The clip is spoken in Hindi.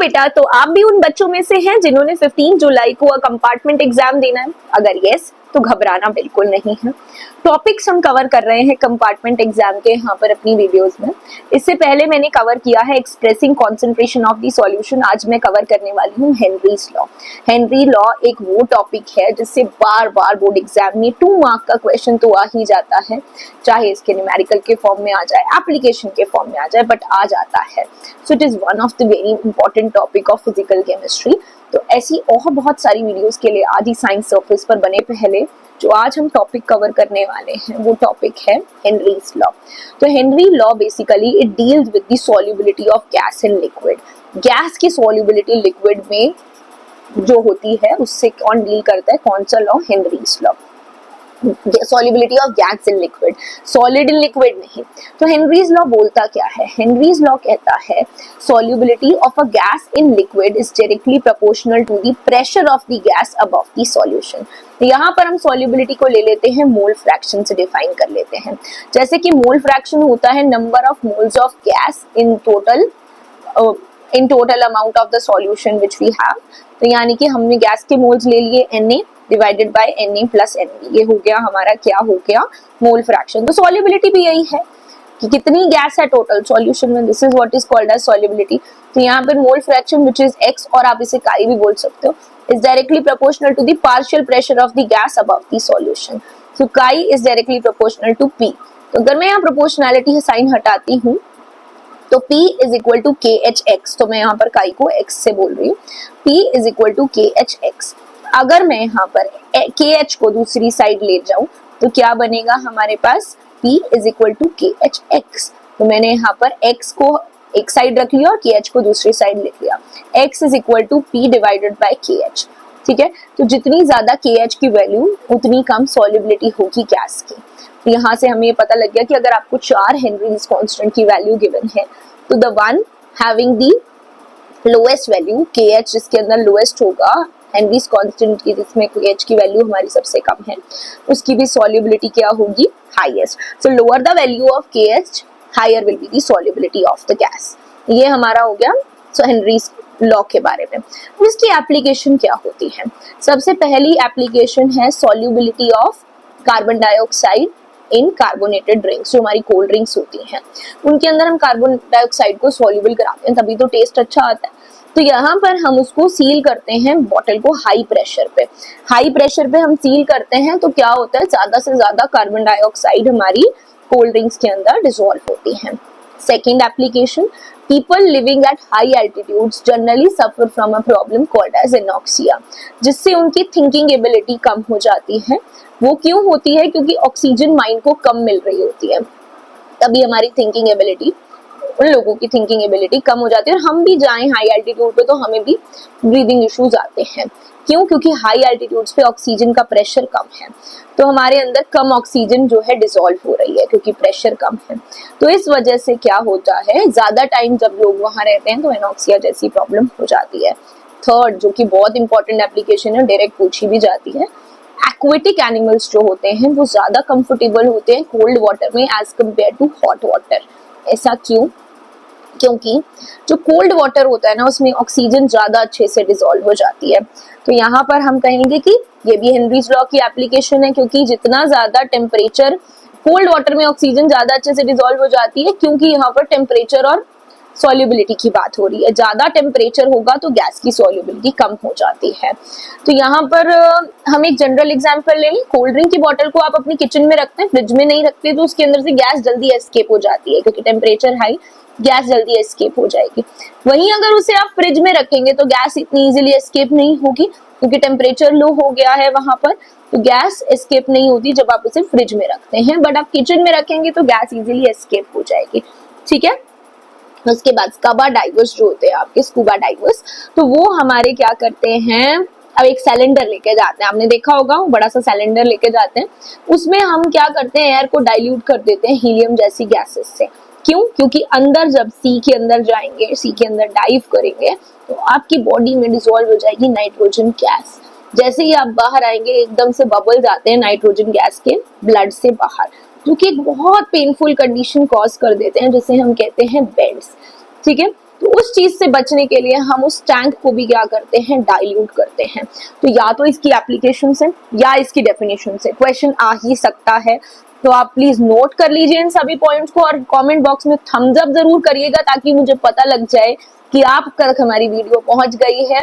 बेटा, तो आप भी उन बच्चों में से हैं जिन्होंने 15 जुलाई को कंपार्टमेंट एग्जाम देना है? अगर यस तो घबराना बिल्कुल नहीं है। टॉपिक्स हम कवर कर रहे हैं कंपार्टमेंट एग्जाम के यहाँ पर अपनी वीडियोस में। इससे पहले मैंने कवर किया है expressing concentration of the solution. आज मैं कवर करने वाली हूँ हेनरीज लॉ। हेनरी लॉ एक वो टॉपिक है जिससे बार बार बोर्ड एग्जाम में 2 मार्क का क्वेश्चन तो आ ही जाता है, चाहे इसके न्यूमेरिकल के फॉर्म में आ जाए, एप्लीकेशन के फॉर्म में आ जाए, बट आ जाता है। So it is one of the very important topic of physical chemistry. तो ऐसी और बहुत सारी वीडियोस के लिए आदि साइंस सर्फेस पर बने। पहले जो आज हम टॉपिक कवर करने वाले हैं वो टॉपिक है हेनरीज लॉ। तो Henry law basically it deals with the solubility of gas in liquid. Gas की सॉल्युबिलिटी लिक्विड में जो होती है उससे कौन डील करता है? कौन सा law? Henry's law. Solubility of gas in liquid, solid in liquid नहीं। तो हेनरीज लॉ बोलता क्या है? हेनरीज लॉ कहता है solubility of a gas in liquid is directly proportional to the pressure of the gas above the solution. यहाँ पर हम सॉल्युबिलिटी को ले लेते हैं, मोल फ्रैक्शन से डिफाइन कर लेते हैं। जैसे कि मोल फ्रैक्शन होता है number of moles of gas in total amount of the solution which we have. तो यानी कि हमने गैस के मोल्स ले लिए Na divided by Na plus Nb, ये हो गया हमारा, क्या हो गया? Mole fraction. तो सॉल्युबिलिटी भी यही है कि कितनी गैस है टोटल सॉल्यूशन में, this is what is called as solubility. तो यहाँ पर mole fraction which is x, और आप इसे काई भी बोल सकते हो, is directly proportional to the partial pressure of the gas above the solution. सो काई is directly proportional to p। तो अगर मैं यहाँ प्रोपोर्शनैलिटी साइन हटाती हूँ तो P is equal to KHX। तो मैं यहाँ पर काई को x से बोल रही हूँ, P is equal to KHX। अगर मैं यहाँ पर KH को दूसरी साइड ले जाऊं तो क्या बनेगा हमारे पास? P is equal to KHX। तो मैंने यहाँ पर x को एक साइड रख लिया और KH को दूसरी साइड लिख लिया। x is equal to P divided by KH। ठीक है, तो जितनी ज्यादा KH की वैल्यू उतनी कम सॉल्युबिलिटी होगी गैस की। तो यहाँ से हमें ये पता लग गया कि अगर आपको 4 हेनरीज कांस्टेंट की वैल्यू गिवन है तो the one having the lowest value KH, जिसके अंदर लोएस्ट होगा हेनरीज कांस्टेंट की, जिसमें KH की वैल्यू हमारी सबसे कम है, उसकी भी सॉल्युबिलिटी क्या होगी? Highest. So lower the value of KH, higher will be the solubility of the gas. ये हमारा हो गया सो हेनरीज लॉ के बारे में। इसकी एप्लीकेशन क्या होती है? सबसे पहली एप्लीकेशन है solubility of carbon dioxide in carbonated drinks. जो हमारी कोल्ड ड्रिंक्स होती हैं उनके अंदर हम कार्बन डाइऑक्साइड को सॉल्युबल कराते हैं, तभी तो टेस्ट अच्छा आता है। तो यहाँ पर हम उसको सील करते हैं बॉटल को हाई प्रेशर पे। हाई प्रेशर पे हम सील करते हैं तो क्या होता है? ज्यादा से ज्यादा कार्बन डाइऑक्साइड हमारी कोल्ड ड्रिंक्स के अंदर डिसॉल्व होती है। Second application, people living at high altitudes generally suffer from a problem called as anoxia, जिससे उनकी थिंकिंग एबिलिटी कम हो जाती है। वो क्यों होती है? क्योंकि ऑक्सीजन माइंड को कम मिल रही होती है, तभी हमारी थिंकिंग एबिलिटी, उन लोगों की थिंकिंग एबिलिटी कम हो जाती है। और हम भी जाएं हाई एल्टीट्यूड पे तो हमें भी ब्रीदिंग इश्यूज आते हैं। क्यों? क्योंकि हाई एल्टीट्यूड्स पे ऑक्सीजन का प्रेशर कम है, तो हमारे अंदर कम ऑक्सीजन जो है डिसॉल्व हो रही है क्योंकि प्रेशर कम है। तो इस वजह से क्या होता है? ज्यादा टाइम जब लोग वहां रहते हैं तो एनॉक्सिया जैसी प्रॉब्लम हो जाती है। थर्ड, जो कि बहुत इंपॉर्टेंट एप्लीकेशन है, डायरेक्ट पूछी भी जाती है, एक्वेटिक एनिमल्स जो होते हैं वो ज्यादा कंफर्टेबल होते हैं कोल्ड वाटर में as compared to hot water. ऐसा क्यों? क्योंकि जो कोल्ड वाटर होता है ना उसमें ऑक्सीजन ज्यादा अच्छे से डिसॉल्व हो जाती है। तो यहाँ पर हम कहेंगे कि ये भी हेनरीज लॉ की एप्लीकेशन है, क्योंकि जितना ज्यादा टेम्परेचर, कोल्ड वाटर में ऑक्सीजन ज्यादा अच्छे से डिसॉल्व हो जाती है, क्योंकि यहाँ पर टेम्परेचर और सॉल्युबिलिटी की बात हो रही है। ज्यादा टेम्परेचर होगा तो गैस की सॉल्युबिलिटी कम हो जाती है। तो यहाँ पर हम एक जनरल एग्जांपल ले लें। कोल्ड ड्रिंक की बोतल को आप अपनी किचन में रखते हैं, फ्रिज में नहीं रखते, तो उसके अंदर से गैस जल्दी एस्केप हो जाती है, क्योंकि टेम्परेचर हाई, गैस जल्दी एस्केप हो जाएगी। वहीं अगर उसे आप फ्रिज में रखेंगे तो गैस इतनी इजीली एस्केप नहीं होगी, क्योंकि टेम्परेचर लो हो गया है वहां पर, तो गैस एस्केप नहीं होती जब आप उसे फ्रिज में रखते हैं। बट आप किचन में रखेंगे तो गैस इजीली एस्केप हो जाएगी। ठीक है, उसके बाद स्कूबा डाइवर्स जो होते हैं आपके, स्कूबा डाइवर्स, तो वो हमारे क्या करते हैं? अब एक सिलेंडर लेके जाते हैं, आपने देखा होगा बड़ा सा सिलेंडर लेके जाते हैं, उसमें हम क्या करते हैं? एयर को डाइल्यूट कर देते हैं हीलियम जैसी गैसेस से। क्यों? क्योंकि अंदर जब सी के अंदर जाएंगे, सी के अंदर डाइव करेंगे तो आपकी बॉडी में डिसॉल्व हो जाएगी नाइट्रोजन गैस। जैसे ही आप बाहर आएंगे एकदम से बबल्स आते हैं नाइट्रोजन गैस के ब्लड से बाहर, जो कि एक बहुत पेनफुल कंडीशन कॉज कर देते हैं, जिसे हम कहते हैं बेंड्स। ठीक है, तो उस चीज से बचने के लिए हम उस टैंक को भी क्या करते हैं, डाइल्यूट करते हैं। तो या तो इसकी एप्लीकेशन से या इसकी डेफिनेशन से क्वेश्चन आ ही सकता है। तो आप प्लीज नोट कर लीजिए इन सभी पॉइंट्स को और कमेंट बॉक्स में थम्स अप जरूर करिएगा ताकि मुझे पता लग जाए कि आप तक हमारी वीडियो पहुंच गई है।